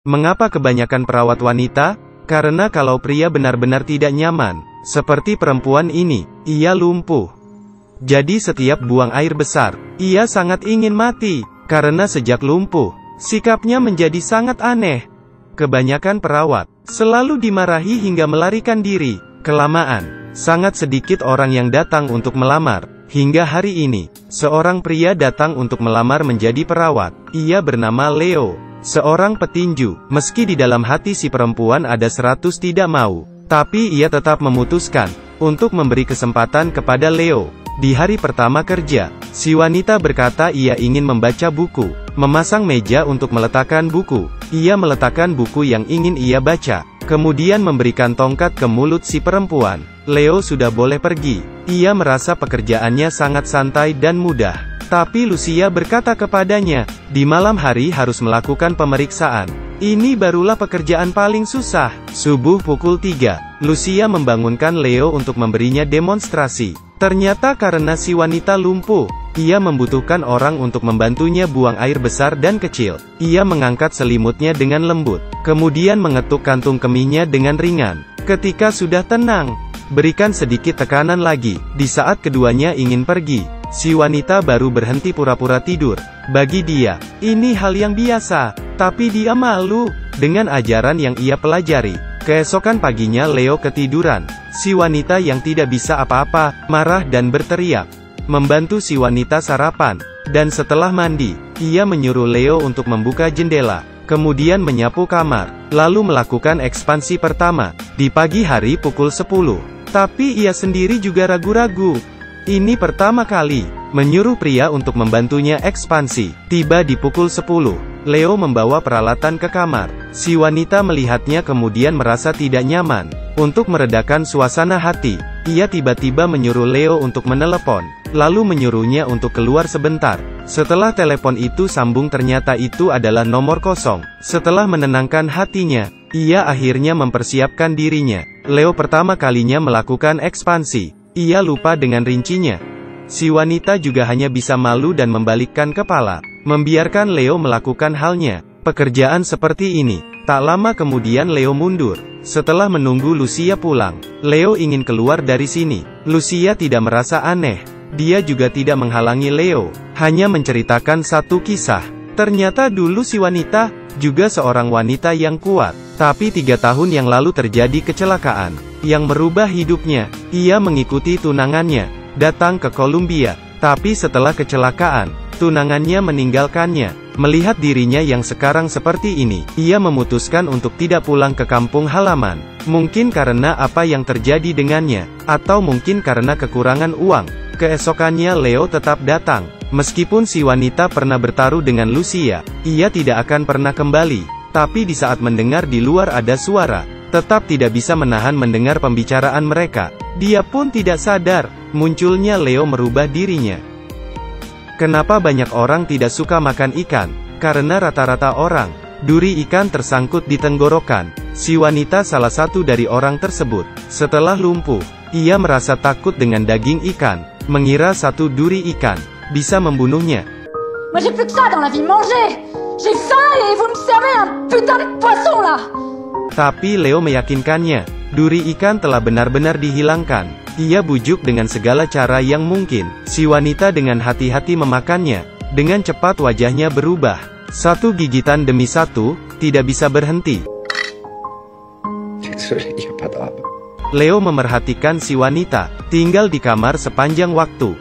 Mengapa kebanyakan perawat wanita? Karena kalau pria benar-benar tidak nyaman, seperti perempuan ini, ia lumpuh. Jadi setiap buang air besar, ia sangat ingin mati, karena sejak lumpuh, sikapnya menjadi sangat aneh. Kebanyakan perawat selalu dimarahi hingga melarikan diri. Kelamaan, sangat sedikit orang yang datang untuk melamar. Hingga hari ini, seorang pria datang untuk melamar menjadi perawat. Ia bernama Leo, seorang petinju. Meski di dalam hati si perempuan ada 100 tidak mau, tapi ia tetap memutuskan untuk memberi kesempatan kepada Leo. Di hari pertama kerja, si wanita berkata ia ingin membaca buku, memasang meja untuk meletakkan buku. Ia meletakkan buku yang ingin ia baca, kemudian memberikan tongkat ke mulut si perempuan. Leo sudah boleh pergi. Ia merasa pekerjaannya sangat santai dan mudah. Tapi Lucia berkata kepadanya, di malam hari harus melakukan pemeriksaan. Ini barulah pekerjaan paling susah. Subuh pukul 3, Lucia membangunkan Leo untuk memberinya demonstrasi. Ternyata karena si wanita lumpuh, ia membutuhkan orang untuk membantunya buang air besar dan kecil. Ia mengangkat selimutnya dengan lembut, kemudian mengetuk kantung kemihnya dengan ringan. Ketika sudah tenang, berikan sedikit tekanan lagi. Di saat keduanya ingin pergi, si wanita baru berhenti pura-pura tidur. Bagi dia, ini hal yang biasa, tapi dia malu dengan ajaran yang ia pelajari. Keesokan paginya Leo ketiduran. Si wanita yang tidak bisa apa-apa, marah dan berteriak. Membantu si wanita sarapan, dan setelah mandi, ia menyuruh Leo untuk membuka jendela, kemudian menyapu kamar, lalu melakukan ekspansi pertama, di pagi hari pukul 10. Tapi ia sendiri juga ragu-ragu. Ini pertama kali, menyuruh pria untuk membantunya ekspansi. Tiba di pukul 10, Leo membawa peralatan ke kamar. Si wanita melihatnya kemudian merasa tidak nyaman. Untuk meredakan suasana hati, ia tiba-tiba menyuruh Leo untuk menelepon, lalu menyuruhnya untuk keluar sebentar. Setelah telepon itu sambung ternyata itu adalah nomor kosong. Setelah menenangkan hatinya, ia akhirnya mempersiapkan dirinya. Leo pertama kalinya melakukan ekspansi. Ia lupa dengan rincinya. Si wanita juga hanya bisa malu dan membalikkan kepala, membiarkan Leo melakukan halnya. Pekerjaan seperti ini. Tak lama kemudian Leo mundur. Setelah menunggu Lucia pulang, Leo ingin keluar dari sini. Lucia tidak merasa aneh. Dia juga tidak menghalangi Leo, hanya menceritakan satu kisah. Ternyata dulu si wanita, juga seorang wanita yang kuat. Tapi 3 tahun yang lalu terjadi kecelakaan, yang merubah hidupnya. Ia mengikuti tunangannya, datang ke Columbia. Tapi setelah kecelakaan, tunangannya meninggalkannya. Melihat dirinya yang sekarang seperti ini, ia memutuskan untuk tidak pulang ke kampung halaman. Mungkin karena apa yang terjadi dengannya, atau mungkin karena kekurangan uang. Keesokannya Leo tetap datang. Meskipun si wanita pernah bertaruh dengan Lucia, ia tidak akan pernah kembali. Tapi di saat mendengar di luar ada suara, tetap tidak bisa menahan mendengar pembicaraan mereka. Dia pun tidak sadar, munculnya Leo merubah dirinya. Kenapa banyak orang tidak suka makan ikan? Karena rata-rata orang, duri ikan tersangkut di tenggorokan. Si wanita salah satu dari orang tersebut. Setelah lumpuh, ia merasa takut dengan daging ikan, mengira satu duri ikan bisa membunuhnya. Moi j'ai plus que ça dans la vie, manger. J'ai faim et vous me servez un putain de poisson là. Tapi Leo meyakinkannya, duri ikan telah benar-benar dihilangkan. Ia bujuk dengan segala cara yang mungkin. Si wanita dengan hati-hati memakannya. Dengan cepat wajahnya berubah. Satu gigitan demi satu, tidak bisa berhenti. Leo memerhatikan si wanita, tinggal di kamar sepanjang waktu.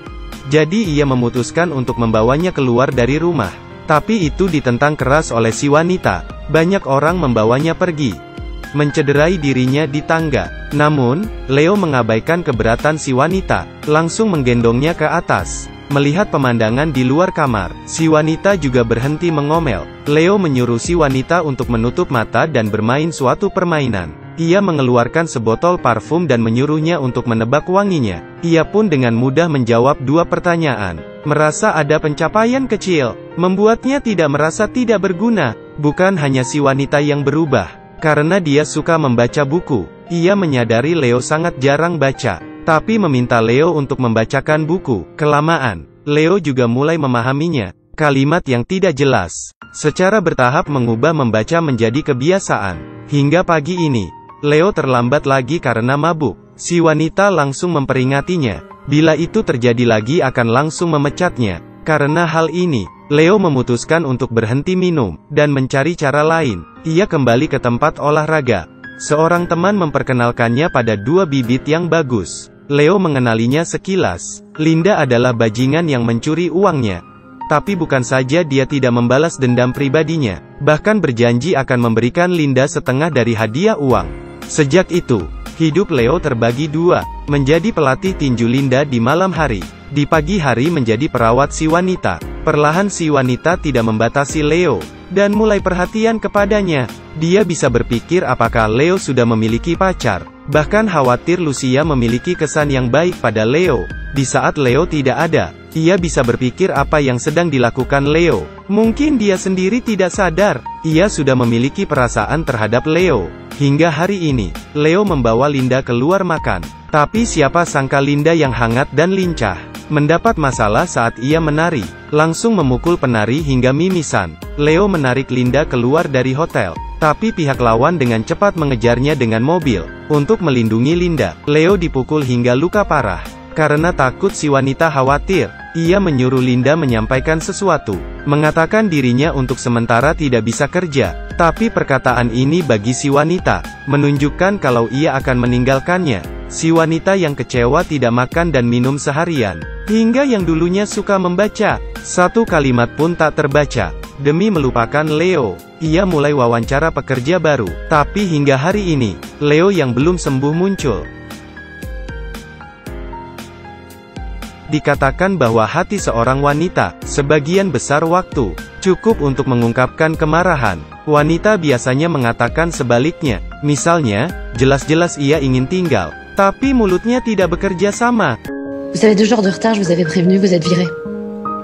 Jadi ia memutuskan untuk membawanya keluar dari rumah. Tapi itu ditentang keras oleh si wanita. Banyak orang membawanya pergi, mencederai dirinya di tangga. Namun, Leo mengabaikan keberatan si wanita, langsung menggendongnya ke atas. Melihat pemandangan di luar kamar, si wanita juga berhenti mengomel. Leo menyuruh si wanita untuk menutup mata dan bermain suatu permainan. Ia mengeluarkan sebotol parfum dan menyuruhnya untuk menebak wanginya. Ia pun dengan mudah menjawab 2 pertanyaan. Merasa ada pencapaian kecil, membuatnya tidak merasa tidak berguna. Bukan hanya si wanita yang berubah. Karena dia suka membaca buku, ia menyadari Leo sangat jarang baca, tapi meminta Leo untuk membacakan buku. Kelamaan, Leo juga mulai memahaminya. kalimat yang tidak jelas. Secara bertahap mengubah membaca menjadi kebiasaan. Hingga pagi ini, Leo terlambat lagi karena mabuk. Si wanita langsung memperingatinya. Bila itu terjadi lagi akan langsung memecatnya. Karena hal ini, Leo memutuskan untuk berhenti minum, dan mencari cara lain. Ia kembali ke tempat olahraga. Seorang teman memperkenalkannya pada 2 bibit yang bagus. Leo mengenalinya sekilas. Linda adalah bajingan yang mencuri uangnya. Tapi bukan saja dia tidak membalas dendam pribadinya, bahkan berjanji akan memberikan Linda setengah dari hadiah uang. Sejak itu, hidup Leo terbagi 2, menjadi pelatih tinju Linda di malam hari. Di pagi hari menjadi perawat si wanita. Perlahan si wanita tidak membatasi Leo, dan mulai perhatian kepadanya. Dia bisa berpikir apakah Leo sudah memiliki pacar. Bahkan khawatir Lucia memiliki kesan yang baik pada Leo. Di saat Leo tidak ada, ia bisa berpikir apa yang sedang dilakukan Leo. Mungkin dia sendiri tidak sadar, ia sudah memiliki perasaan terhadap Leo. Hingga hari ini, Leo membawa Linda keluar makan. Tapi siapa sangka Linda yang hangat dan lincah, mendapat masalah saat ia menari, langsung memukul penari hingga mimisan. Leo menarik Linda keluar dari hotel, tapi pihak lawan dengan cepat mengejarnya dengan mobil. Untuk melindungi Linda, Leo dipukul hingga luka parah. Karena takut si wanita khawatir, ia menyuruh Linda menyampaikan sesuatu, mengatakan dirinya untuk sementara tidak bisa kerja. Tapi perkataan ini bagi si wanita, menunjukkan kalau ia akan meninggalkannya. Si wanita yang kecewa tidak makan dan minum seharian, hingga yang dulunya suka membaca, satu kalimat pun tak terbaca. Demi melupakan Leo, ia mulai wawancara pekerja baru. Tapi hingga hari ini, Leo yang belum sembuh muncul. Dikatakan bahwa hati seorang wanita, sebagian besar waktu, cukup untuk mengungkapkan kemarahan. Wanita biasanya mengatakan sebaliknya. Misalnya, jelas-jelas ia ingin tinggal, tapi mulutnya tidak bekerja sama. Vous avez 2 jours de retard, je vous avais prévenu, vous êtes viré.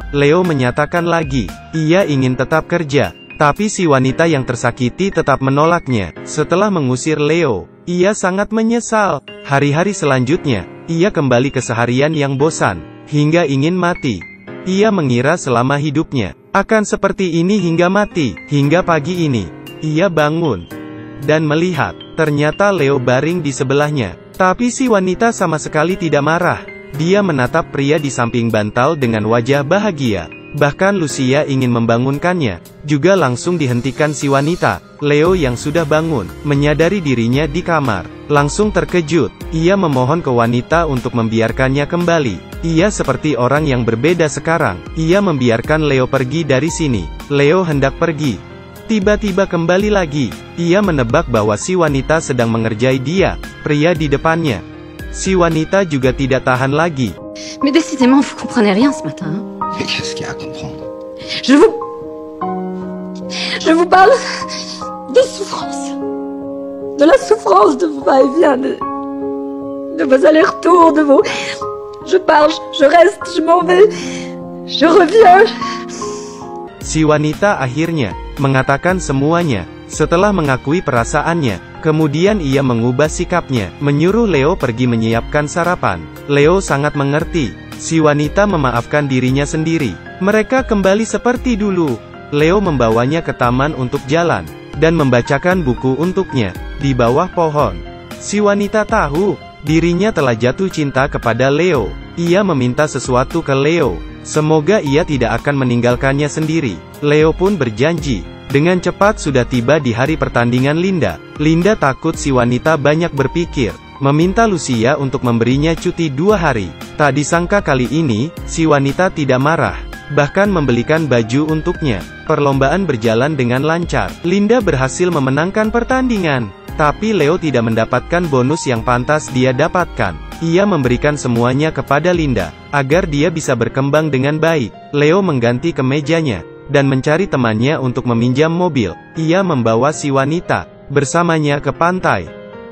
Leo menyatakan lagi, ia ingin tetap kerja, tapi si wanita yang tersakiti tetap menolaknya. Setelah mengusir Leo, ia sangat menyesal. Hari-hari selanjutnya, ia kembali ke seharian yang bosan, hingga ingin mati. Ia mengira selama hidupnya akan seperti ini hingga mati. Hingga pagi ini, ia bangun dan melihat, ternyata Leo baring di sebelahnya. Tapi si wanita sama sekali tidak marah. Dia menatap pria di samping bantal dengan wajah bahagia. Bahkan Lucia ingin membangunkannya, juga langsung dihentikan si wanita. Leo yang sudah bangun, menyadari dirinya di kamar, langsung terkejut. Ia memohon ke wanita untuk membiarkannya kembali. Ia seperti orang yang berbeda sekarang. Ia membiarkan Leo pergi dari sini. Leo hendak pergi. Tiba-tiba kembali lagi. Ia menebak bahwa si wanita sedang mengerjai dia, pria di depannya. Si wanita juga tidak tahan lagi. Mais décidément, vous comprenez rien ce matin. Mais qu'est-ce qu'il y a à comprendre? Je vous parle de souffrance. De la souffrance de vos va-et-vient, de vos allers-retours, de vos... Je pars, je reste, je m'en vais, je reviens. Si wanita akhirnya mengatakan semuanya. Setelah mengakui perasaannya, kemudian ia mengubah sikapnya, menyuruh Leo pergi menyiapkan sarapan. Leo sangat mengerti. Si wanita memaafkan dirinya sendiri. Mereka kembali seperti dulu. Leo membawanya ke taman untuk jalan, dan membacakan buku untuknya, di bawah pohon. Si wanita tahu, dirinya telah jatuh cinta kepada Leo. Ia meminta sesuatu ke Leo. Semoga ia tidak akan meninggalkannya sendiri. Leo pun berjanji. Dengan cepat sudah tiba di hari pertandingan Linda. Linda takut si wanita banyak berpikir, meminta Lucia untuk memberinya cuti 2 hari. Tak disangka kali ini, si wanita tidak marah, bahkan membelikan baju untuknya. Perlombaan berjalan dengan lancar. Linda berhasil memenangkan pertandingan. Tapi Leo tidak mendapatkan bonus yang pantas dia dapatkan. Ia memberikan semuanya kepada Linda, agar dia bisa berkembang dengan baik. Leo mengganti kemejanya, dan mencari temannya untuk meminjam mobil. Ia membawa si wanita bersamanya ke pantai,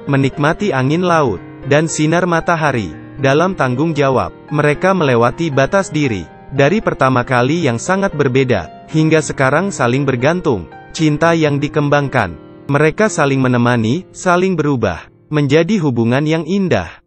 menikmati angin laut dan sinar matahari. Dalam tanggung jawab, mereka melewati batas diri. Dari pertama kali yang sangat berbeda, hingga sekarang saling bergantung. Cinta yang dikembangkan. Mereka saling menemani, saling berubah, menjadi hubungan yang indah.